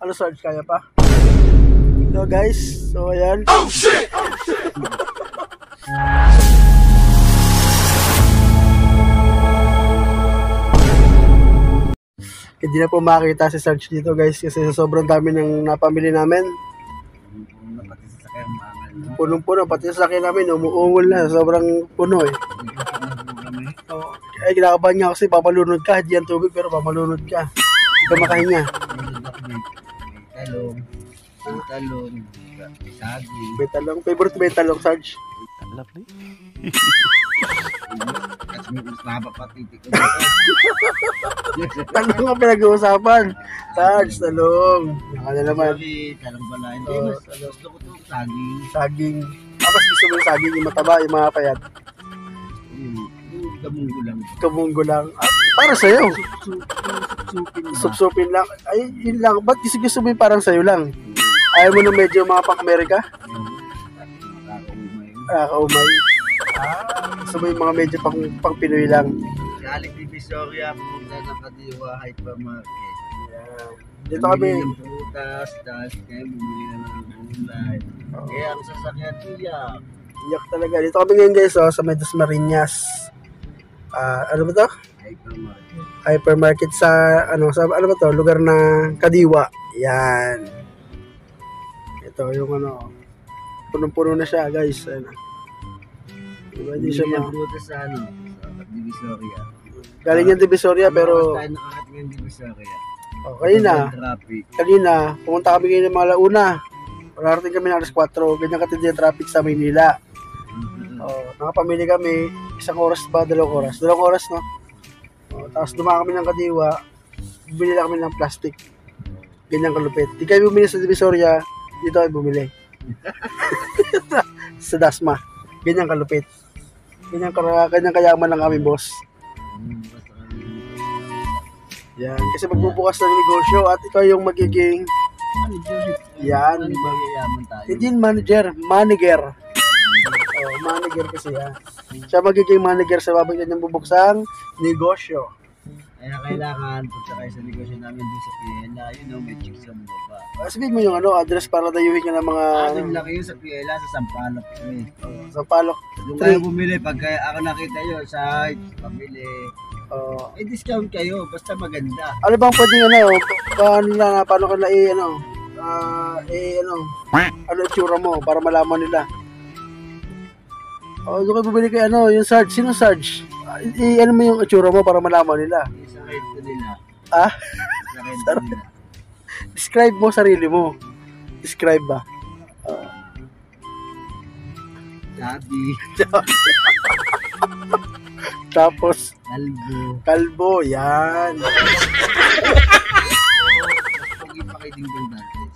Ano, Sarge, kaya pa? So guys, so ayan. Oh shit! Hindi na po makakita si Sarge dito guys kasi sobrang dami ng napamili namin. Punong-puno, pati sa sakyan namin, umuungol na, sobrang puno eh. So, ay, kinakabahan niya kasi papalunod ka, hindi yan tubig pero papalunod ka. Hindi ka makahinga. Talong, saging. Betalong, favorite betalong, Sarge. Lovely. Kasi mas mahaba pa titik ko. Talong ang pinag-uusapan. Sarge, talong. Nakala naman. Sorry, talong pala. Hindi, mas gusto ko itong saging. Saging. Tapos gusto mo yung saging, yung mataba, yung mga payat. Kamunggo lang. Kamunggo lang. Ah, para sa'yo. Supsupin ba? Supsupin lang. Ay, yun lang. Ba't gusto mo yung parang sa'yo lang? Ayaw mo na medyo mga pang-Amerika? Kaumay. Gusto mo yung mga medyo pang-Pinoy lang. Galing Divisoria, pumunta ng Kadiwa Hypermarket. Dito kami. Bumili ng prutas, dahil kayo bumili na ng gulay. Kaya ang sasakyan tiyak. Iyak talaga. Dito kami ngayon guys, sa Medas Marinas. Ano ba to? Hypermarket. Hypermarket sa ano ba to? Lugar na Kadiwa. Yan. Ito yung ano. Punong-puno na siya guys. Ano. Diba, hindi siya Bumili ng prutas sa ano, sa Divisoria. galing yung Divisoria pero tayo nakakating ng Divisoria. Kanina pumunta kami ngayon ng mga Launa. Parating kami ng alas 4. Ganyan katindi ang traffic sa Maynila. Nakapamili kami, 1 oras ba, 2 oras? 2 oras, no? Tapos dumaan kami ng Kadiwa, bumili lang kami ng plastic. Ganyan kalupit. Di kayo bumili sa Divisoria, dito ay bumili. Sa Dasma. Ganyan kalupit. Ganyan kayaman lang kami, boss. Yan. Kasi magbubukas ng negosyo at ikaw yung magiging yan. Hindi manager. Manager kasi yan. Siya magiging manager sa babag niyang bubuksang negosyo. Kaya kailangan punta kayo sa negosyo namin dun sa Piela. May chicks sa baba. Sabihin mo yung address para dayuhin ka ng mga... Anim laki yun sa Piela, sa Sampaloc. Sampaloc. Doon kayo bumili. Pagka ako nakita yun, site, pamili. Discount kayo, basta maganda. Ano bang pwedeng paano ka na ano itsura mo para malaman nila? Doon kayo bumili kay yung Sarge. Sino Sarge? Ano mo yung itsura mo para malaman nila? Sa red ko nila. Sa red ko nila. Describe mo sarili mo. Describe ba? Sabi. Tapos Kalbo, yan.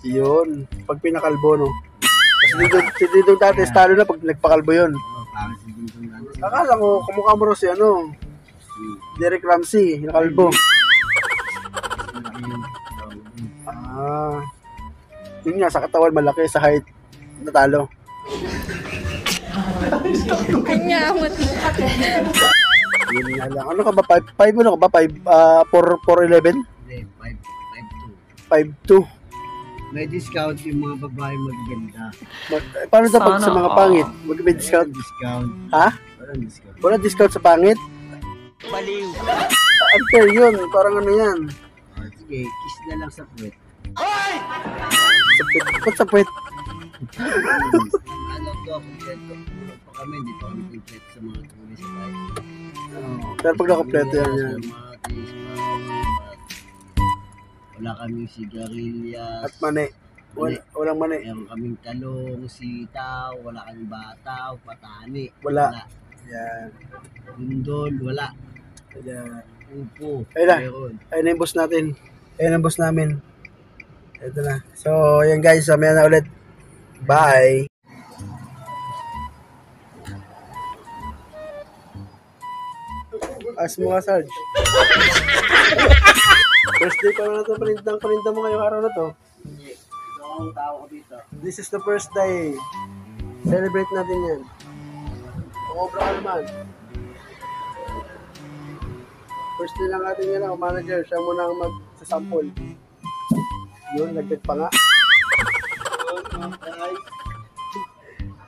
Yun, pag pinakalbo, no? Kasi dito dati, talo na pag nagpakalbo yun. Akala ko, kumukha mo rin si Derek Ramsey, nakalbo. Yun nga, sa katawan malaki, sa height, natalo. Kanya mo. Yun nga lang. Ano ka ba? 5 ano ka ba? 4'11"? Hindi, 5'2". May discount yung mga babae magaganda. Paano ito pag sa mga pangit? May discount? Ha? Walang discount. Walang discount sa pangit? Baliw. Unfair yun. Parang ano yan. Sige, kiss na lang sa puwet. Sa puwet? Ba't sa puwet? Kompleto. Pa kami, hindi pa kami kompleto sa mga tulis sa tayo. Pero pag nakompleto yan. Wala kaming sigarilyas. At mani. Walang mani. Meron kaming talong, sitaw, wala kaming bataw, patani. Wala. Yan. Bundol, wala. Yan. Upo. Ayun na yung boss natin. Ayun ang boss namin. Ito na. So, yan guys. Mamaya na ulit. Bye. As mo ka, Sarge. First day pa na ito. Paninda mo ngayong araw na to. Hindi. Ito ang tao ko dito. This is the first day. Celebrate natin yan. Obra ka naman. first day lang ating manager. Siya muna ang magsasample. Yun, nagdag pa nga.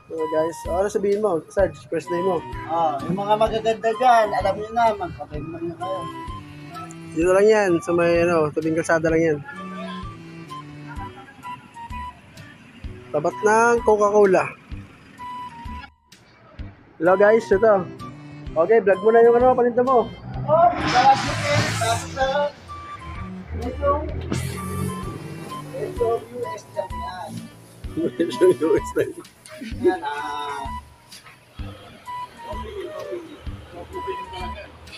So guys, ano sabihin mo, Sarge, first day mo? Yung mga magaganda dyan, alam niyo na, magpapayman na kayo. Dito lang yan, sa may tabing kalsada lang yan. Tapat ng Coca-Cola. Hello guys, ito. Okay, vlog mo na yung paninda mo. Bawas mo kayo, tapos na. Ito, US lang yan. US lang. Yan,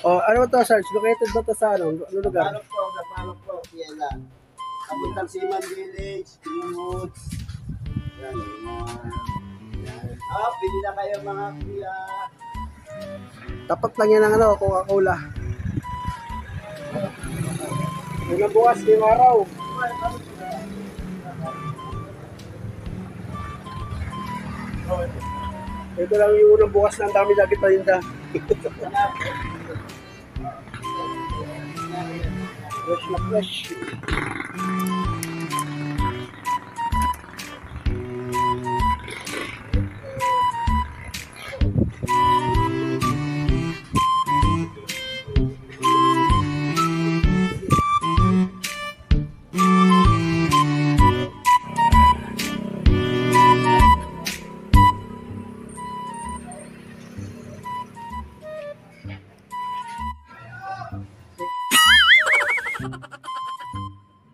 Ano ba ito, Sarge? Located ba ito sa ano lugar? Napalok po, Piela. Kapuntang Siman Village, Greenwoods. Yan, yan. Pili na kayo mga kuya. Tapat lang yan ng Coca-Cola. Hanggang bukas, ngayong araw. Ito lang yung unang bukas na ang dami lagi paninda. Fresh na fresh.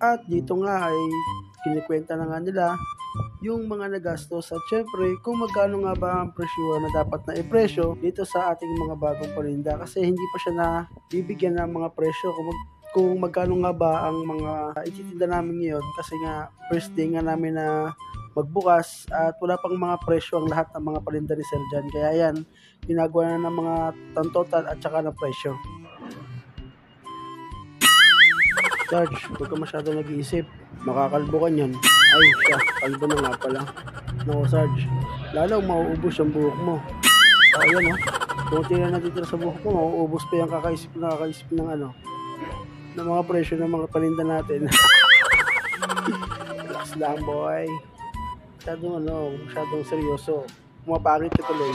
At dito nga ay kinikwenta na nga nila yung mga nagastos at syempre kung magkano nga ba ang presyo na dapat na i-presyo dito sa ating mga bagong paninda kasi hindi pa siya na bibigyan ng mga presyo kung magkano nga ba ang mga ititinda namin ngayon kasi nga first day nga namin na magbukas at wala pang mga presyo ang lahat ng mga paninda ni Sir John kaya yan ginagawa na ng mga total at saka ng presyo. Sarge, huwag ka masyado nag-iisip. Makakalbo ka niyan. Ay, siya. Kalbo na nga pala. No, Sarge. Lalo mauubos ang buhok mo. Ayan, kunti na natitira sa buhok mo. Mauubos pa yung kakaisip ng ng mga presyo ng mga paninda natin. Relax lang, boy. Masyadong seryoso. Pumapangit ka tuloy.